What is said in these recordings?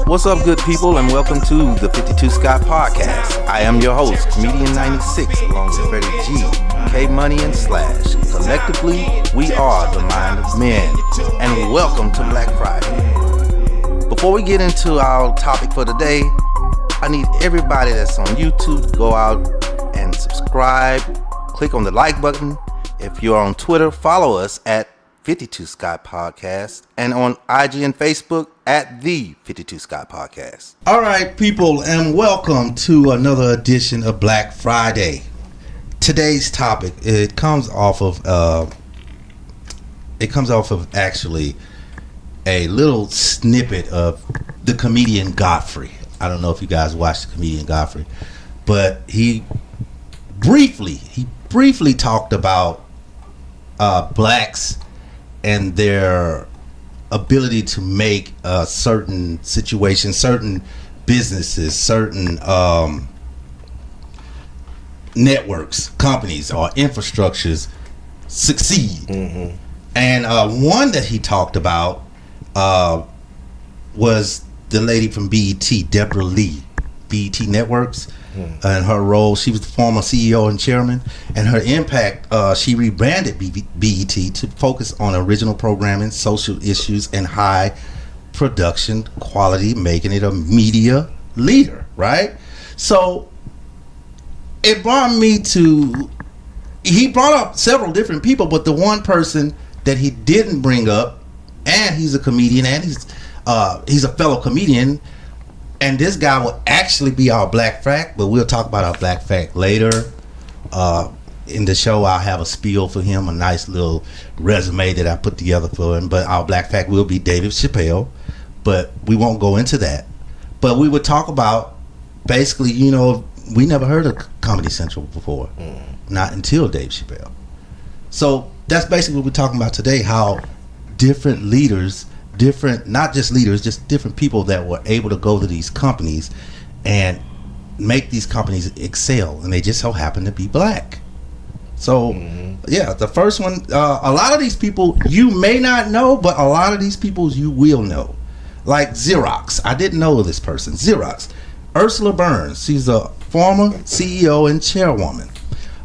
What's up, good people, and welcome to the 52 Scott Podcast. I am your host, Comedian 96, along with Freddie G, K Money, and Slash. Collectively, we are the Mind of Men, and welcome to Black Friday. Before we get into our topic for today, I need everybody that's on YouTube to go out and subscribe. Click on the like button. If you're on Twitter, follow us at 52 Scott Podcast, and on IG and Facebook at the 52 Scott Podcast. All right, people, and welcome to another edition of Black Friday. Today's topic, it comes off of actually a little snippet of the comedian Godfrey. I don't know if you guys watch the comedian Godfrey, but he briefly talked about blacks and their ability to make certain situations, certain businesses, certain networks, companies, or infrastructures succeed. Mm-hmm. And one that he talked about was the lady from BET, Deborah Lee, BET Networks. And her role, she was the former CEO and chairman, and her impact, she rebranded BET to focus on original programming, social issues, and high production quality, making it a media leader, right? So it brought me to, he brought up several different people, but the one person that he didn't bring up, and he's a comedian, and he's a fellow comedian, and this guy will actually be our Black Fact, but we'll talk about our Black Fact later. In the show, I'll have a spiel for him, a nice little resume that I put together for him. But our Black Fact will be David Chappelle, but we won't go into that. But we would talk about, basically, you know, we never heard of Comedy Central before, not until Dave Chappelle. So that's basically what we're talking about today, how different leaders, not just leaders, just different people that were able to go to these companies and make these companies excel, and they just so happen to be black. So yeah, the first one, a lot of these people you may not know, but a lot of these people you will know. Like Xerox, I didn't know this person. Xerox, Ursula Burns, she's a former CEO and chairwoman,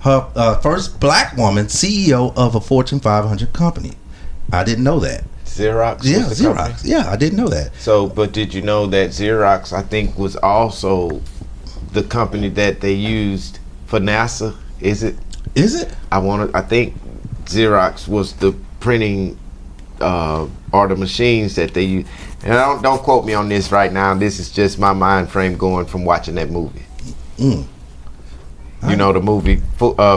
her first black woman CEO of a Fortune 500 company. I didn't know that. Xerox? Yeah, Xerox. Company? Yeah, I didn't know that. So, but did you know that Xerox, I think, was also the company that they used for NASA? Is it? I think Xerox was the printing or the machines that they use. And don't quote me on this right now. This is just my mind frame going from watching that movie. You know the movie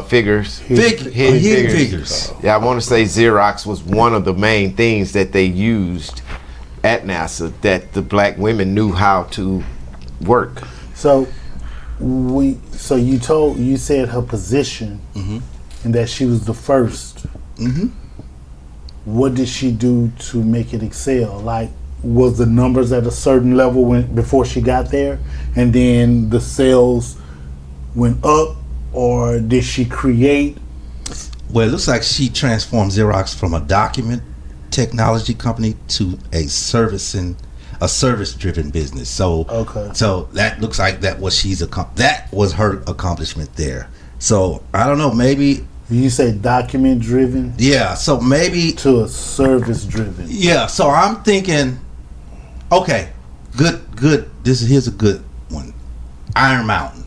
Figures? Hidden Figures. Yeah, I want to say Xerox was one of the main things that they used at NASA that the black women knew how to work. So you said her position and that she was the first. What did she do to make it excel? Like, was the numbers at a certain level before she got there, and then the sales went up, or did she create? Well, it looks like she transformed Xerox from a document technology company to a service-driven business. So, so that looks like that was her accomplishment there. So I don't know, maybe you say document driven. Yeah, so maybe to a service driven. Yeah, so I'm thinking, okay, good. Here's a good one. Iron Mountain.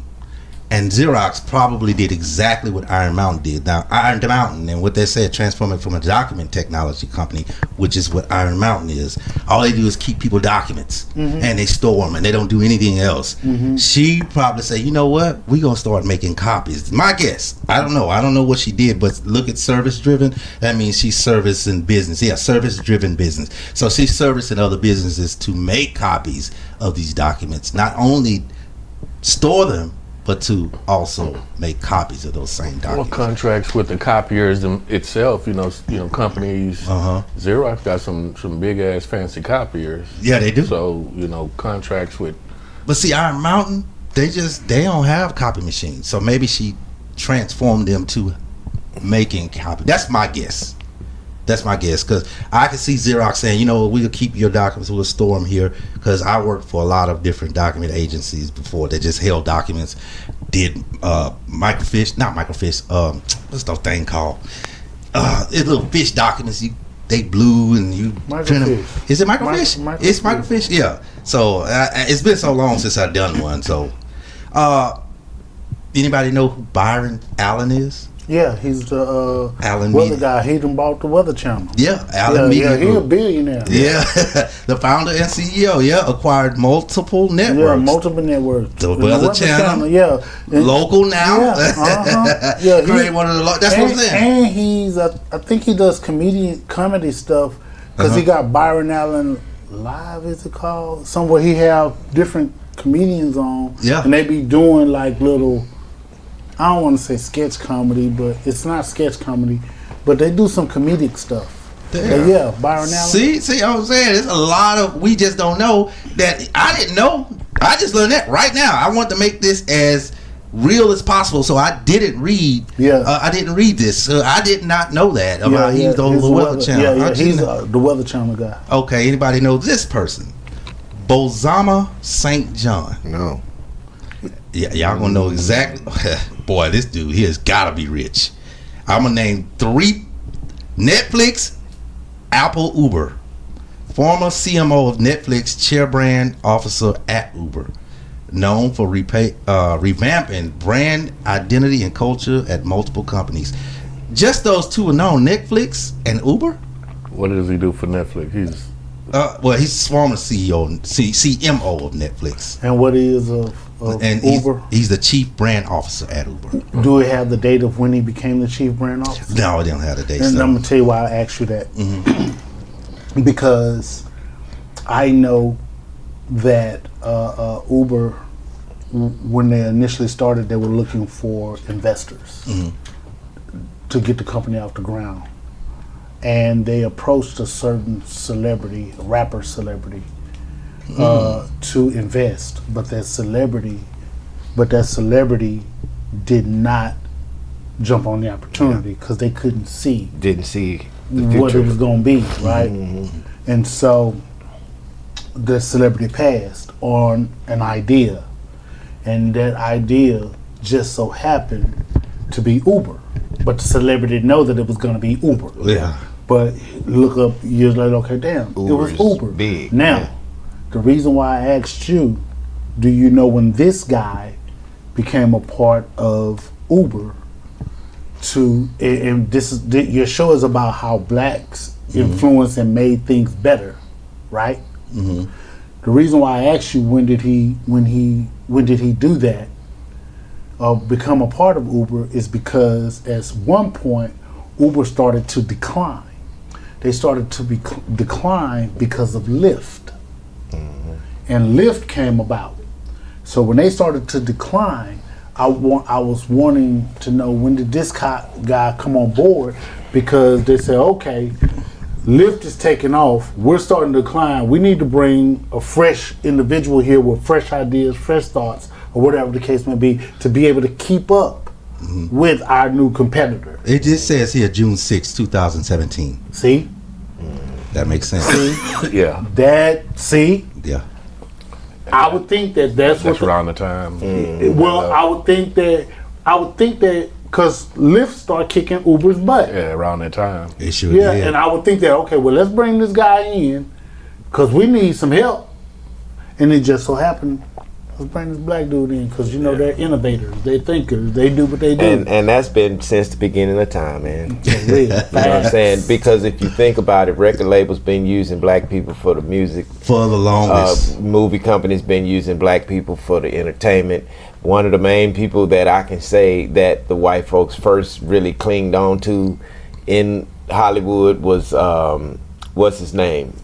And Xerox probably did exactly what Iron Mountain did. Now, Iron Mountain, and what they said, transform it from a document technology company, which is what Iron Mountain is. All they do is keep people documents, and they store them, and they don't do anything else. She probably said, you know what? We're going to start making copies. My guess. I don't know. I don't know what she did, but look at service-driven. That means she's servicing business. Yeah, service-driven business. So she's servicing other businesses to make copies of these documents. Not only store them, but to also make copies of those same documents. Well, contracts with the copiers itself, you know, companies. Xerox got some big ass fancy copiers. Yeah, they do. So, you know, contracts with. But see, Iron Mountain, they don't have copy machines. So maybe she transformed them to making copies. That's my guess. That's my guess, because I can see Xerox saying, we'll keep your documents, we'll store them here, because I worked for a lot of different document agencies before that just held documents, did microfiche, not microfiche, what's that thing called? It's little fish documents, they blue and you print them. Is it microfiche? It's microfiche, yeah. So it's been so long since I've done one. So anybody know who Byron Allen is? Yeah, he's the Allen weather Media. guy. He done bought the Weather Channel. Yeah, Allen Media. Yeah, he's a billionaire. Yeah, the founder and CEO. Yeah, acquired multiple networks. Yeah, multiple networks. The Weather Channel. Yeah, Local now. Yeah, yeah. Create one of the. That's what I'm saying. And he's, I think he does comedy stuff because he got Byron Allen Live. Is it called? Somewhere he have different comedians on. Yeah, and they be doing like little. I don't want to say sketch comedy, but it's not sketch comedy. But they do some comedic stuff. Yeah, Byron Allen. See what I'm saying? There's a lot of, we just don't know that. I didn't know. I just learned that right now. I want to make this as real as possible, so I didn't read. Yeah, I didn't read this. So I did not know that about he's the Weather Channel. Yeah, he's the Weather Channel guy. Okay, anybody know this person? Bozama St. John. No. Yeah, y'all gonna know exactly. Boy, this dude he has gotta be rich. I'm gonna name 3: Netflix, Apple, Uber. Former CMO of Netflix, chair brand officer at Uber, known for revamping brand identity and culture at multiple companies. Just those two are known: Netflix and Uber. What does he do for Netflix? He's he's former CMO of Netflix. And what is of Uber? He's the chief brand officer at Uber. Do we have the date of when he became the chief brand officer? No, I don't have the date. And I'm gonna tell you why I asked you that. Because I know that Uber, when they initially started, they were looking for investors to get the company off the ground. And they approached a certain celebrity, a rapper celebrity, to invest, but that celebrity did not jump on the opportunity because they didn't see what it was going to be, right? And so the celebrity passed on an idea, and that idea just so happened to be Uber, but the celebrity didn't know that it was going to be Uber. Yeah. But look up years later, okay, damn, Uber's it was Uber. Big. Now, the reason why I asked you, do you know when this guy became a part of Uber and this is, your show is about how blacks influenced and made things better, right? The reason why I asked you when did he do that, become a part of Uber, is because at one point Uber started to decline. They started to decline because of Lyft. And Lyft came about. So when they started to decline, I was wanting to know, when did this guy come on board? Because they said, okay, Lyft is taking off, we're starting to decline, we need to bring a fresh individual here with fresh ideas, fresh thoughts, or whatever the case may be, to be able to keep up with our new competitor. It just says here June 6, 2017. See? That makes sense. See? Yeah. Yeah. I would think that's around the time. Well, I would think that because Lyft started kicking Uber's butt. Yeah, around that time. It should. Yeah, and I would think that, okay, well, let's bring this guy in because we need some help. And it just so happened, let's bring this black dude in because, they're innovators, they're thinkers, they do what they do. And that's been since the beginning of time, man. Really. You know what I'm saying? Because if you think about it, record labels been using black people for the music. For the longest. Movie companies been using black people for the entertainment. One of the main people that I can say that the white folks first really clinged on to in Hollywood was, what's his name?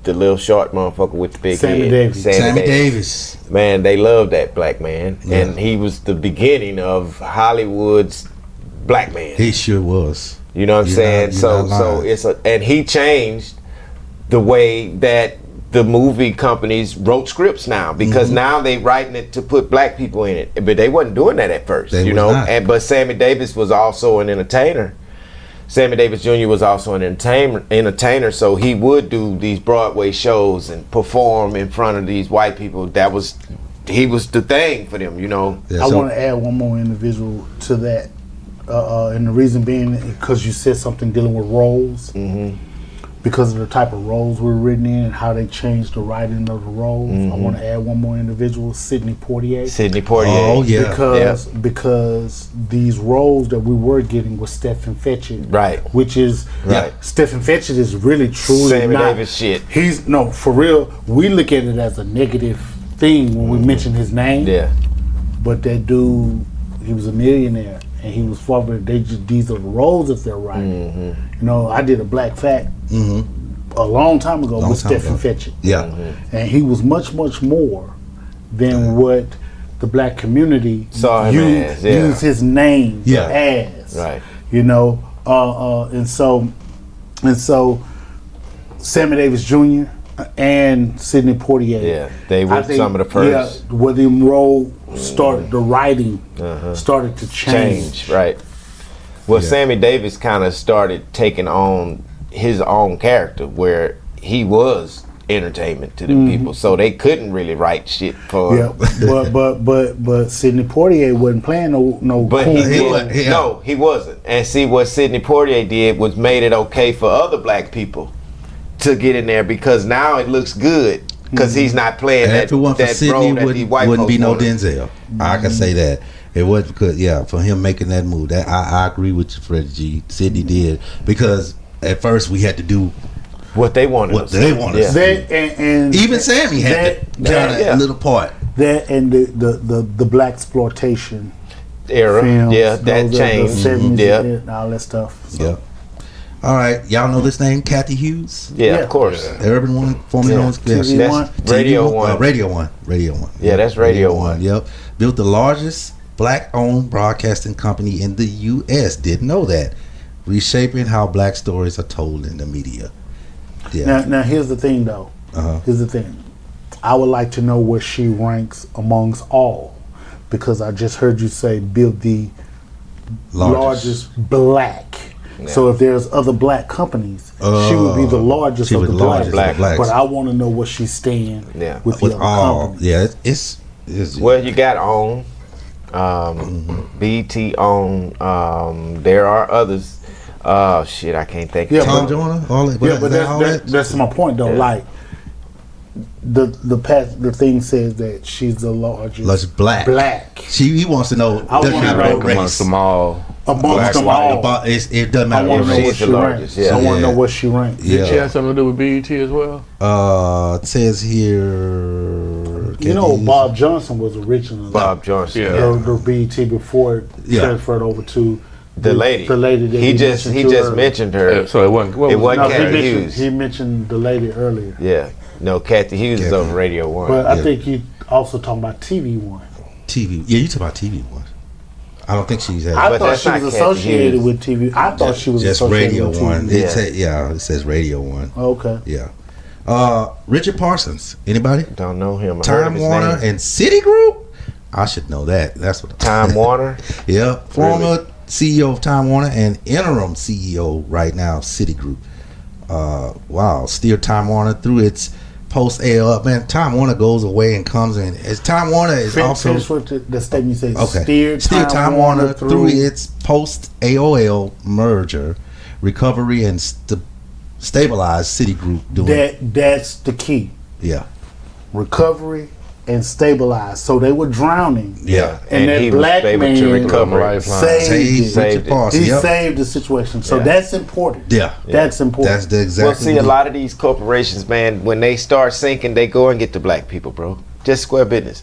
The little short motherfucker with the big head. Sammy Davis. Man, they love that black man. Yeah. And he was the beginning of Hollywood's black man. He sure was. You know what I'm saying? So and he changed the way that the movie companies wrote scripts now, because now they writing it to put black people in it. But they wasn't doing that at first, Not. But Sammy Davis was also an entertainer. Sammy Davis Jr. was also an entertainer, so he would do these Broadway shows and perform in front of these white people. He was the thing for them, you know. I want to add one more individual to that, and the reason being because you said something dealing with roles. Mm-hmm. Because of the type of roles we're written in and how they changed the writing of the roles. Mm-hmm. I want to add one more individual, Sidney Poitier. Oh, yeah. Because these roles that we were getting was Stephen Fetchit. Right. Which is, Stephen Fetchit is really truly Sammy Davis shit. For real, we look at it as a negative thing when we mention his name. Yeah. But that dude, he was a millionaire. And he was these are the roles that they're writing. Mm-hmm. You know, I did a Black Fact a long time ago with Stephen Fetchit. Yeah. Mm-hmm. And he was much, much more than what the black community used his name as. Right. You know, and so Sammy Davis Jr. and Sidney Poitier. Yeah, they were some of the first. Yeah, where the role started, the writing started to change. Right. Well, Sammy Davis kind of started taking on his own character where he was entertainment to the people, so they couldn't really write shit for. Yeah, but Sidney Poitier wasn't playing no. But cool he wasn't. And see, what Sidney Poitier did was made it okay for other black people to get in there because now it looks good because he's not playing that role that the white wouldn't be no wanted. Denzel. I can say that it was because for him making that move. That I agree with you, Freddie G. Sidney did because at first we had to do what they wanted. And even Sammy had that little part. That and the black exploitation era, films, that changed, the 70s and all that stuff. So. Yeah. All right, y'all know this name, Kathy Hughes? Yeah, of course. Urban One, formerly known as Radio One. Radio One. Yeah, that's Radio One. Yep. Built the largest black-owned broadcasting company in the U.S. Didn't know that. Reshaping how black stories are told in the media. Yeah. Now here's the thing, though. Here's the thing. I would like to know where she ranks amongst all, because I just heard you say build the largest black. Yeah. So if there's other black companies, she would be the largest of the black. But I want to know what she's staying with the other companies. Yeah, it's well, you got OWN, BT OWN. There are others. Oh shit, I can't think. Tom Joyner. That's my point though. Yeah. Like the thing says that she's the largest black. He wants to know. I want to know amongst them all. Amongst them all, it doesn't matter. I want to know what she ranks. I want to know what she ranks. Did she have something to do with BET as well? It says here. Bob Johnson was originally Bob Johnson. The BET before it transferred over to the lady. The lady that he just mentioned her. So it wasn't Kathy Hughes. He mentioned the lady earlier. Yeah. No, Kathy Hughes is on Radio One. But I think you also talking about TV One. TV. Yeah, you talking about TV One. I don't think she's had. I thought she was associated with TV. I thought she was just associated Radio with One. TV. It says Radio One. Okay. Yeah. Richard Parsons. Anybody? Don't know him. Time Warner and Citigroup. I should know that. That's what. Time Warner. Yeah. Former CEO of Time Warner and interim CEO right now, Citigroup. Wow. Steer Time Warner through its post AOL. Man, Time Warner goes away and comes in. As Time Warner is also the statement says steer Time Warner through its post AOL merger, recovery and stabilize Citigroup doing that's the key. Yeah. Recovery and stabilize. So they were drowning. Yeah. And that black man to recover. saved Richard Parsons. He saved the situation. So that's important. Yeah. That's important. That's the exact. Well, see, a lot of these corporations, man, when they start sinking, they go and get the black people, bro. Just square business.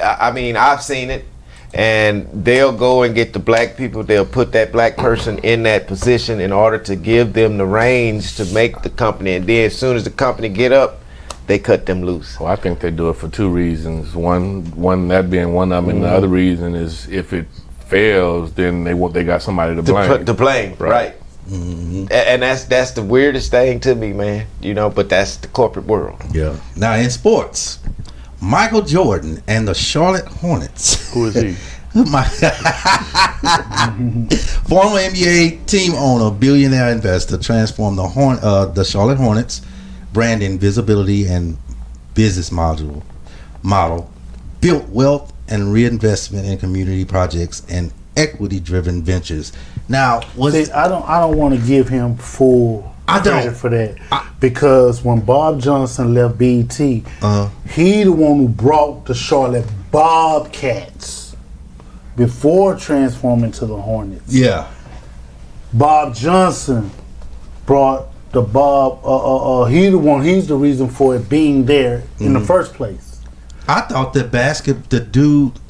I mean, I've seen it. And they'll go and get the black people. They'll put that black person in that position in order to give them the reins to make the company. And then as soon as the company get up, they cut them loose. Well, I think they do it for two reasons. One that being one of them, and the other reason is if it fails, then they got somebody to blame. To blame, right? Mm-hmm. And that's the weirdest thing to me, man. But that's the corporate world. Yeah. Now in sports, Michael Jordan and the Charlotte Hornets. Who is he? Former NBA team owner, billionaire investor, transformed the Charlotte Hornets branding, visibility, and business model, built wealth and reinvestment in community projects and equity-driven ventures. Now, I don't want to give him full credit for that because when Bob Johnson left BET, he the one who brought the Charlotte Bobcats before transforming to the Hornets. Yeah, Bob Johnson brought the he's the reason for it being there in the first place. I thought the dude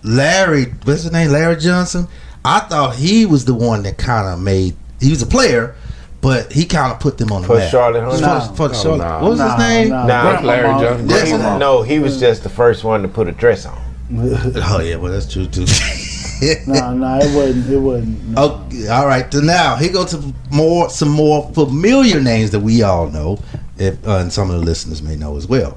Larry, what's his name, Larry Johnson, I thought he was the one that kind of he was a player, but he kind of put them on the map. Charlotte Hornets? For Charlotte. What was his name? Larry Johnson. He was just the first one to put a dress on. Oh yeah, well that's true too. No, it wasn't. No. Okay, all right. So now he goes to some more familiar names that we all know, and some of the listeners may know as well.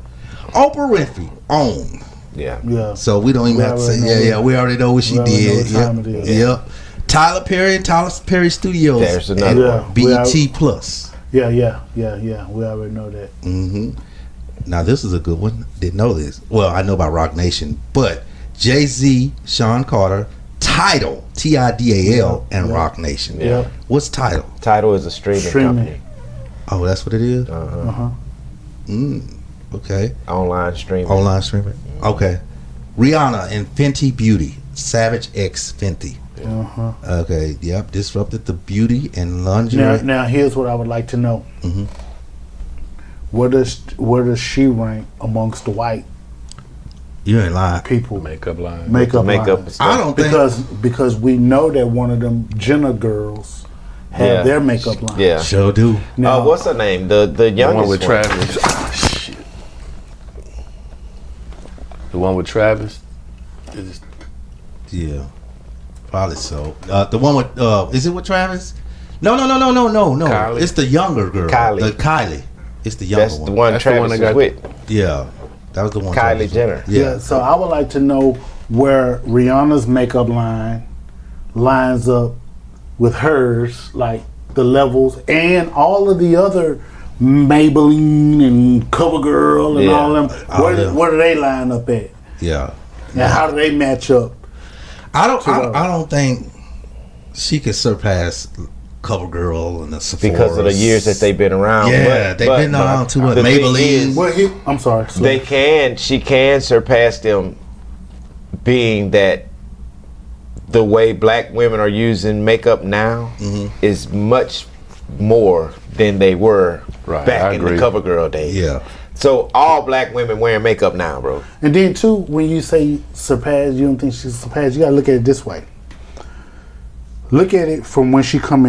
Oprah Winfrey, OWN. Yeah. So we don't even have to say. We already know what she did. Yep. Tyler Perry and Tyler Perry Studios. There's another one. BET Plus. Yeah. We already know that. Mm-hmm. Now this is a good one. Didn't know this. Well, I know about Rock Nation, but Jay-Z, Sean Carter, Tidal, TIDAL, and Rock Nation. Yeah. What's Tidal? Tidal is a streaming company. Oh, that's what it is? Okay. Online streaming. Okay. Rihanna and Fenty Beauty. Savage X Fenty. Okay. Yep. Disrupted the beauty and lingerie. Now here's what I would like to know. Mm-hmm. Where does she rank amongst the white? You ain't lying. People. Makeup line. Makeup. I don't think because we know that one of them Jenner girls have their makeup line. Yeah. Sure do. Now, what's her name? The youngest one with Travis. Shit. The one with Travis. Yeah. Probably so. The one with is it with Travis? No. Kylie. It's the younger girl. Kylie. It's the younger That's one. the one That's Travis the one was with. Yeah. That was the one. Kylie Jenner. Yeah. So I would like to know where Rihanna's makeup line lines up with hers, like the levels, and all of the other Maybelline and CoverGirl and all them. Where do they line up at? Yeah. And how do they match up? I don't think she could surpass CoverGirl and the Sephora Because of the years that they've been around. Yeah, they've been around too much. Maybelline. I'm sorry. She can surpass them, being that the way black women are using makeup now is much more than they were back in the CoverGirl days. Yeah. So all black women wearing makeup now, bro. And then too, when you say surpass, you don't think she surpassed. You gotta look at it this way. Look at it from when she came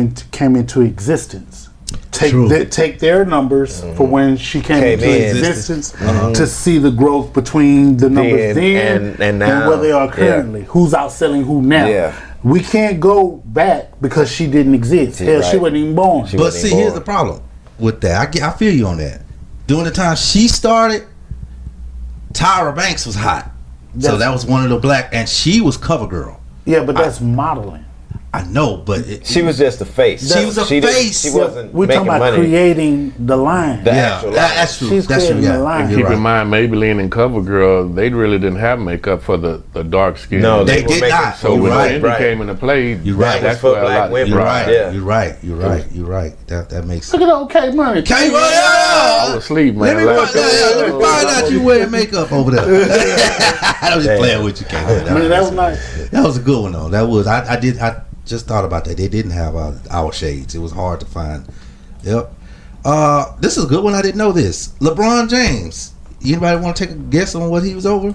into existence. Take their numbers for when she came into existence to see the growth between the numbers then and now, and where they are currently. Yeah. Who's outselling who now? Yeah. We can't go back because she didn't exist. She wasn't even born. Here's the problem with that. I feel you on that. During the time she started, Tyra Banks was hot. So that was one of the black, and she was CoverGirl. Yeah, but that's modeling. I know, but she was just a face. She was a face. She wasn't. We're talking about money. Creating the line. That's true. She's creating the line. And keep in mind, Maybelline and CoverGirl, they really didn't have makeup for the dark skin. No, they did not. So when Fendi came into play, that's for black women. You're right. That makes. Look at OK Money. I was asleep, man. Let me find out you wearing makeup over there. I was just playing with you, K. That was nice. That was a good one though. That was I just thought about that. They didn't have our shades. It was hard to find. Yep. This is a good one. I didn't know this. LeBron James. Anybody want to take a guess on what he was over?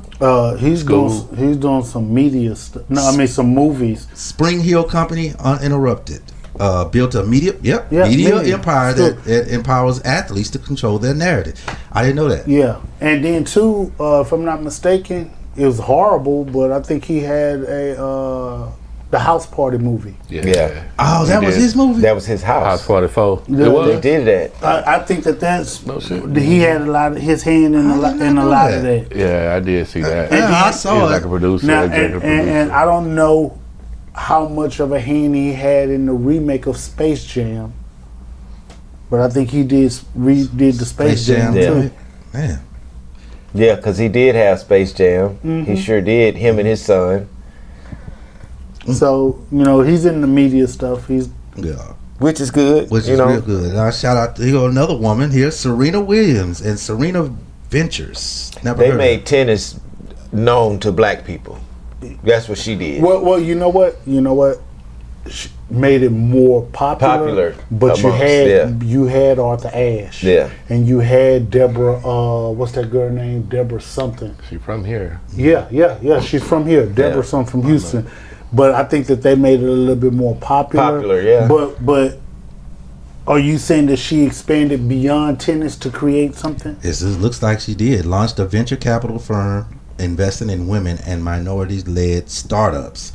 He's doing some media stuff. No, I mean some movies. Spring Hill Company, Uninterrupted. Built a media empire that empowers athletes to control their narrative. I didn't know that. Yeah, and then too, if I'm not mistaken, it was horrible, but I think he had the House Party movie. Yeah. Oh, that was his movie? That was his house. House Party 4. They did that. I think that's he had a lot of his hand in a lot of that. Yeah, I did see that. I saw it. Like a producer. Now, and I don't know how much of a hand he had in the remake of Space Jam, but I think he redid the Space Jam too. Man. Yeah, because he did have Space Jam. He sure did. Him and his son. So he's in the media stuff. Which is good. Which is real good. And I shout out to another woman here, Serena Williams and Serena Ventures. They made tennis known to black people. That's what she did. Well, you know what? She made it more popular. But you had Arthur Ashe. Yeah. And you had Deborah. What's that girl name? Deborah something. She from here. Yeah. She's from here. Deborah something from Houston. But I think that they made it a little bit more popular. Yeah. But are you saying that she expanded beyond tennis to create something? It looks like she did. Launched a venture capital firm investing in women and minorities-led startups,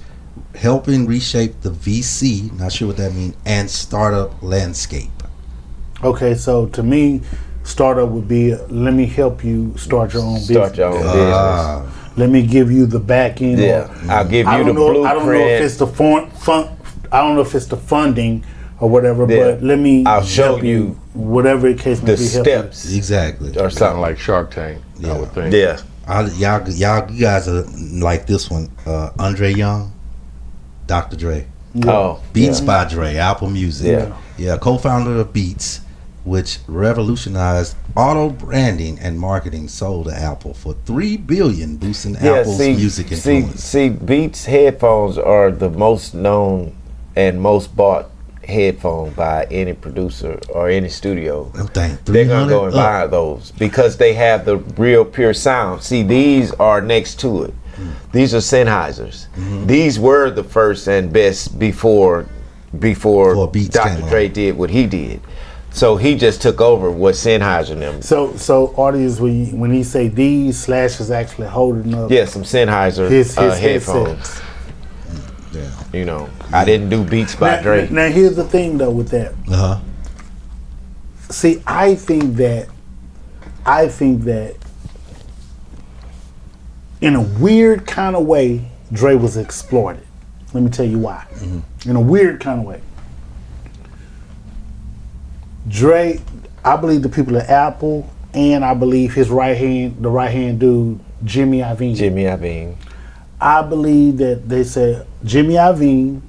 helping reshape the VC, not sure what that means, and startup landscape. Okay, so to me, startup would be, let me help you start your own business. Start your own business. Let me give you the back end. Yeah, I'll give you the blueprint. I don't know if it's the I don't know if it's the funding or whatever, but let me. I'll show you whatever the case may be. The steps, exactly, or something like Shark Tank. I would think. Yeah. Y'all, you guys are like this one. Andre Young, Dr. Dre. Yeah. Beats by Dre, Apple Music. Yeah, co-founder of Beats, which revolutionized auto branding and marketing, sold to Apple for $3 billion, boosting Apple's music influence. See, Beats headphones are the most known and most bought headphone by any producer or any studio. They're gonna go and buy those because they have the real pure sound. See, these are next to it. These are Sennheisers. These were the first and best before Dr. Dre did what he did. So he just took over what Sennheiser and them. So audience, when he say these, Slash is actually holding up. Yeah, some Sennheiser his headphones. Yeah. I didn't do Beats by Dre. Now here's the thing though with that. See, I think that in a weird kind of way, Dre was exploited. Let me tell you why. In a weird kind of way. Dre, I believe the people at Apple, and I believe his the right hand dude, Jimmy Iovine. I believe that they said Jimmy Iovine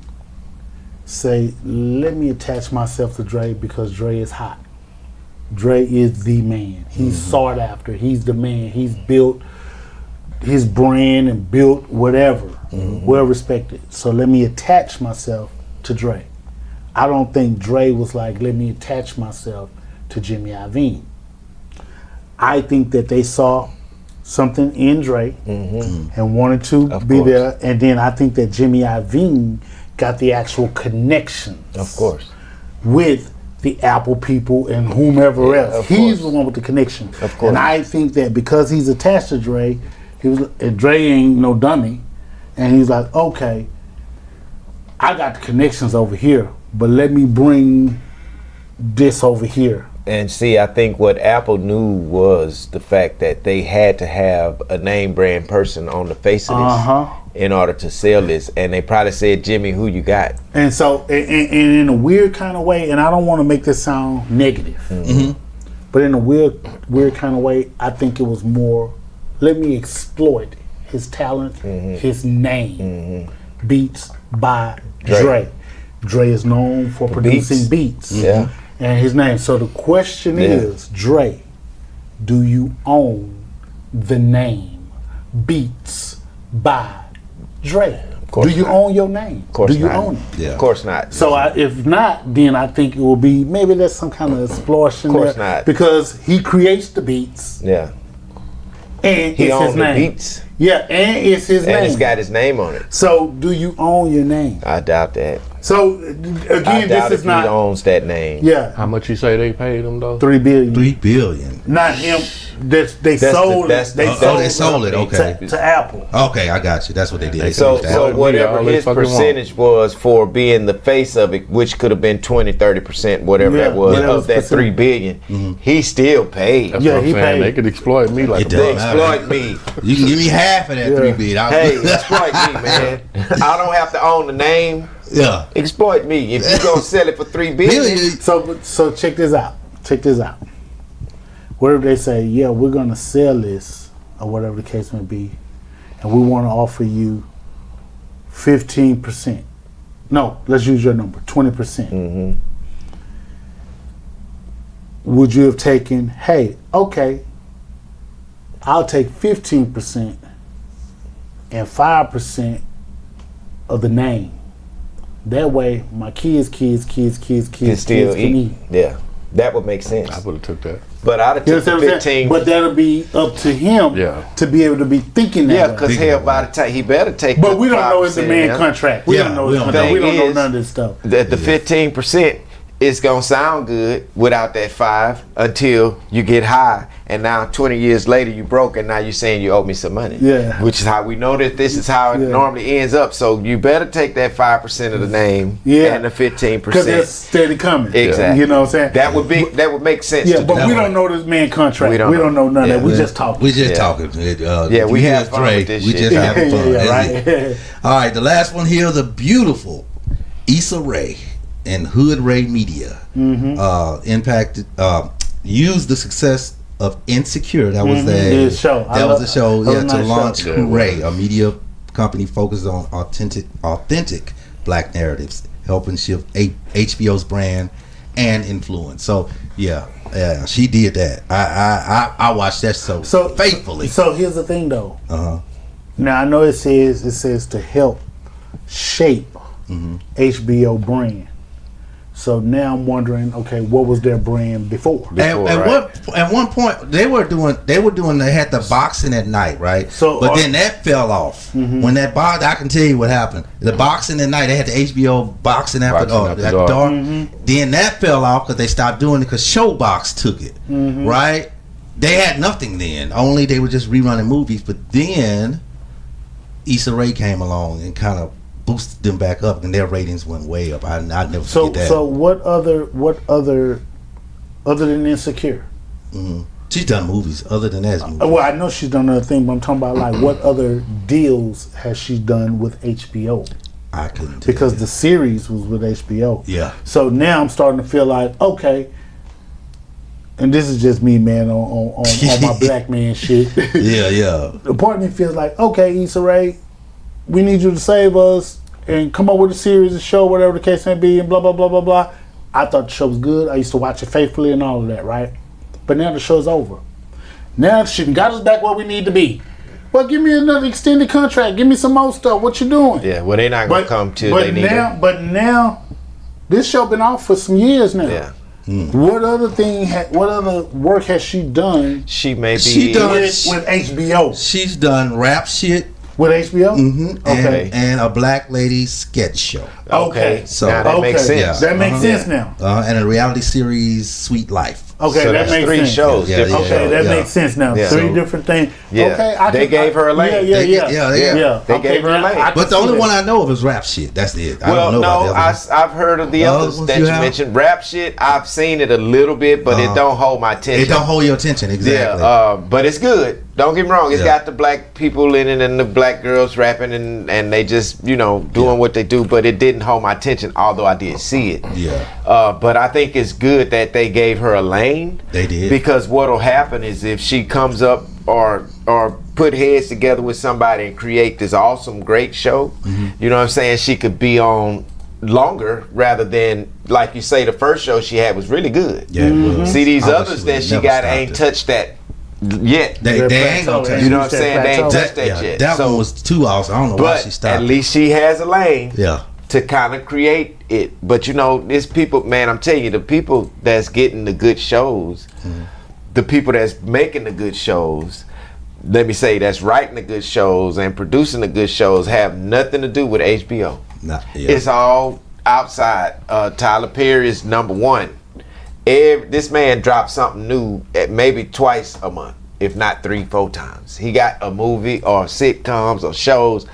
say, let me attach myself to Dre because Dre is hot. Dre is the man. He's sought after. He's the man. He's built his brand and built whatever. Well respected. So let me attach myself to Dre. I don't think Dre was like, let me attach myself to Jimmy Iovine. I think that they saw something in Dre and wanted to be there. And then I think that Jimmy Iovine got the actual connections. Of course. With the Apple people and whomever else. He's the one with the connection. Of course. And I think that because he's attached to Dre, Dre ain't no dummy. And he's like, okay, I got the connections over here, but let me bring this over here. And see, I think what Apple knew was the fact that they had to have a name brand person on the face of this in order to sell this. And they probably said, Jimmy, who you got? And so, and in a weird kind of way, and I don't want to make this sound negative, but in a weird kind of way, I think it was more, let me exploit his talent, his name. Beats by Dre. Dre is known for producing beats. Yeah. And his name. So the question is, Dre, do you own the name Beats by Dre? Do you own your name? Of course do you not. own it? Yeah. Of course not. So if not, then I think it will be, maybe there's some kind of explosion there. Of course not. Because he creates the beats. Yeah. And he it's owns his the name. beats. Yeah, and it's his name. And it's got his name on it. So do you own your name? I doubt that. So again, I doubt this is if not. he owns that name. Yeah, How much you say they paid him though? $3 billion. $3 billion. Not him. They sold it. They sold it. Okay. To Apple. Okay, I got you. That's what they did. So Yeah, whatever all they his fucking percentage was for being the face of it, which could have been 20-30%, whatever Yeah, that was, whatever of that percent. $3 billion, he still paid. That's Yeah, what I'm he saying. paid. They could exploit me like It a They does. bug. exploit me. You can give me half of that Yeah. $3 billion. Hey, exploit me, man. I don't have to own the name. yeah. Exploit me. If you gonna sell it for $3 billion, So check this out. What if they say, yeah, we're gonna sell this or whatever the case may be, and we want to offer you 15%. No, let's use your number, 20%. Would you have taken? Hey, okay, I'll take 15% and 5% of the name. That way, my kids can still can eat. eat. Yeah, that would make sense. I would have took that. But I'd have You took the understand what I'm saying? 15. But that'll be up to him Yeah. to be able to be thinking that Yeah, way. because hell, by the time he better take. But the we don't know his 5% demand now. contract. We Yeah, don't know we his don't contract. know. We don't know Is- none of this stuff. The 15% is gonna sound good without that 5 until you get high, and now 20 years later you broke, and now you're saying you owe me some money. Yeah. Which is how we know that this is how it Yeah. normally ends up. So you better take that 5% of the name Yeah. and the Because 15%. that's steady coming. Exactly. You know what I'm saying? That would make sense. Yeah, to but do. we don't know this man contract. We We don't don't, know none Yeah. of that. We just talking. We just Yeah. talking. Yeah, we you have hear fun Dre, with this we shit. just having fun. Yeah, That's right. it. All right, the last one here, the beautiful Issa Rae and Hood Ray Media impacted, used the success of Insecure. That was The show. That was the show. that was Yeah, a to nice launch show. Hooray, a media company focused on authentic black narratives, helping shift HBO's brand and influence. So yeah, she did that. I watched that so faithfully. So here's the thing, though. Uh-huh. Now I know it says to help shape HBO brand. So now I'm wondering, okay, what was their brand before? At one point they had the boxing at night, right? So, but then that fell off. When that box, I can tell you what happened. The boxing at night, they had the HBO boxing after dark. Then that fell off because they stopped doing it because Showbox took it, right? They had nothing then. Only they were just rerunning movies. But then Issa Rae came along and kind of boosted them back up, and their ratings went way up. I never forget that. So what other than Insecure? She's done movies other than that. Well, I know she's done other things, but I'm talking about like what other deals has she done with HBO? I couldn't tell Because you. the series was with HBO. Yeah. So now I'm starting to feel like, okay, and this is just me, man, on my black man shit. yeah. The part of me feels like, okay, Issa Rae, we need you to save us and come up with a series, a show, whatever the case may be, and blah, blah, blah, blah, blah. I thought the show was good. I used to watch it faithfully and all of that, right? But now the show's over. Now she got us back where we need to be. Well, give me another extended contract. Give me some more stuff. What you doing? Yeah, well, they're not gonna come till they need it. But now, this show been off for some years now. Yeah. What other work has she done She may be. She done- with HBO? She's done rap shit. With HBO? Okay. And a black lady sketch show. Okay, So- now that makes Okay. sense. That makes sense now. And a reality series, Sweet Life. Okay, So that that's makes 3 sense. shows. Yeah, different yeah, Okay, shows. that yeah. makes sense now. Yeah. 3 So- different things. Yeah. Okay, I They can- gave her a lane. Yeah. They gave her a lane. I can But the see only that. one I know of is rap shit. That's it. I Well, don't know about no, the other ones. I've heard of the The other others ones that you you have? mentioned. Rap shit, I've seen it a little bit, but it don't hold my attention. It don't hold your attention, exactly. Yeah, but it's good. Don't get me wrong. It's Yeah. got the black people in it and the black girls rapping and they just, doing what they do. But it didn't hold my attention, although I did see it. Yeah. But I think it's good that they gave her a lane. They did. Because what'll happen is if she comes up or put heads together with somebody and create this awesome, great show, you know what I'm saying? She could be on longer rather than, like you say, the first show she had was really good. Yeah, it was. See, these I wish others she that would've she never got stopped ain't it. touched that yet. They ain't gonna touch You know what I'm That saying? They ain't plateau. touched that yet. That So- one was too awesome. I don't know why she but stopped. at least she has a lane Yeah. to kind of create it. But there's people, man, I'm telling you, the people that's getting the good shows, the people that's making the good shows, let me say, that's writing the good shows and producing the good shows have nothing to do with HBO. Nah, yeah. It's all outside. Tyler Perry is number one. This man drops something new at maybe twice a month, if not 3-4 times. He got a movie or sitcoms or shows.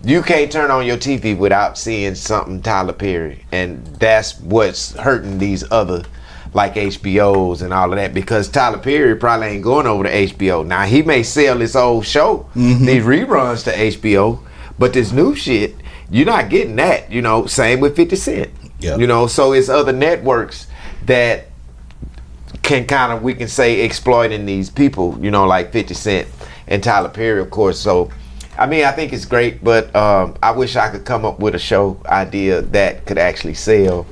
You can't turn on your TV without seeing something Tyler Perry, and that's what's hurting these other like HBOs and all of that, because Tyler Perry probably ain't going over to HBO. Now he may sell his old show, these reruns to HBO, but this new shit, you're not getting that. You know, same with 50 Cent. Yep. You know, so it's other networks that can kind of, we can say, exploiting these people, you know, like 50 Cent and Tyler Perry, of course. So I mean, I think it's great, but I wish I could come up with a show idea that could actually sell,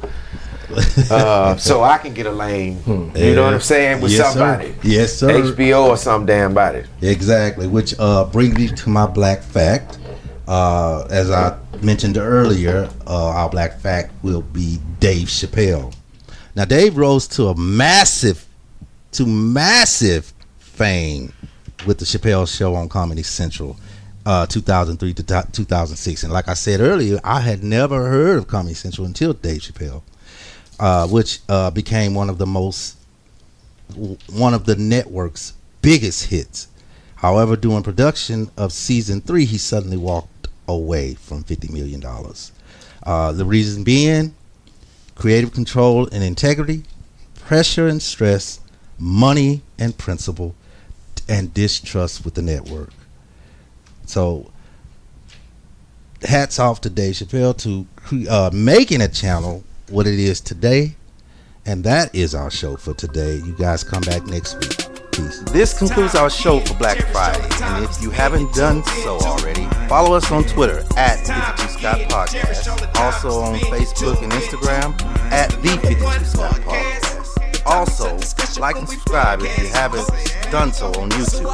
so I can get a lane. You know what I'm saying? With somebody. Sir. Yes, sir. HBO or some damn body. Exactly. Which brings me to my black fact. As I mentioned earlier, our black fact will be Dave Chappelle. Now, Dave rose to massive fame with the Chappelle Show on Comedy Central, 2003 to 2006. And like I said earlier, I had never heard of Comedy Central until Dave Chappelle, which became one of the network's biggest hits. However, during production of season 3, he suddenly walked away from $50 million. The reason being creative control and integrity, pressure and stress, money and principle, and distrust with the network. So hats off to Dave Chappelle to making a channel what it is today. And that is our show for today. You guys come back next week. Peace. This concludes our show for Black Friday. And if you haven't done so already, follow us on Twitter at 52 Scott Podcast. Also on Facebook and Instagram at the 52 Scott Podcast. Also, like and subscribe if you haven't done so on YouTube.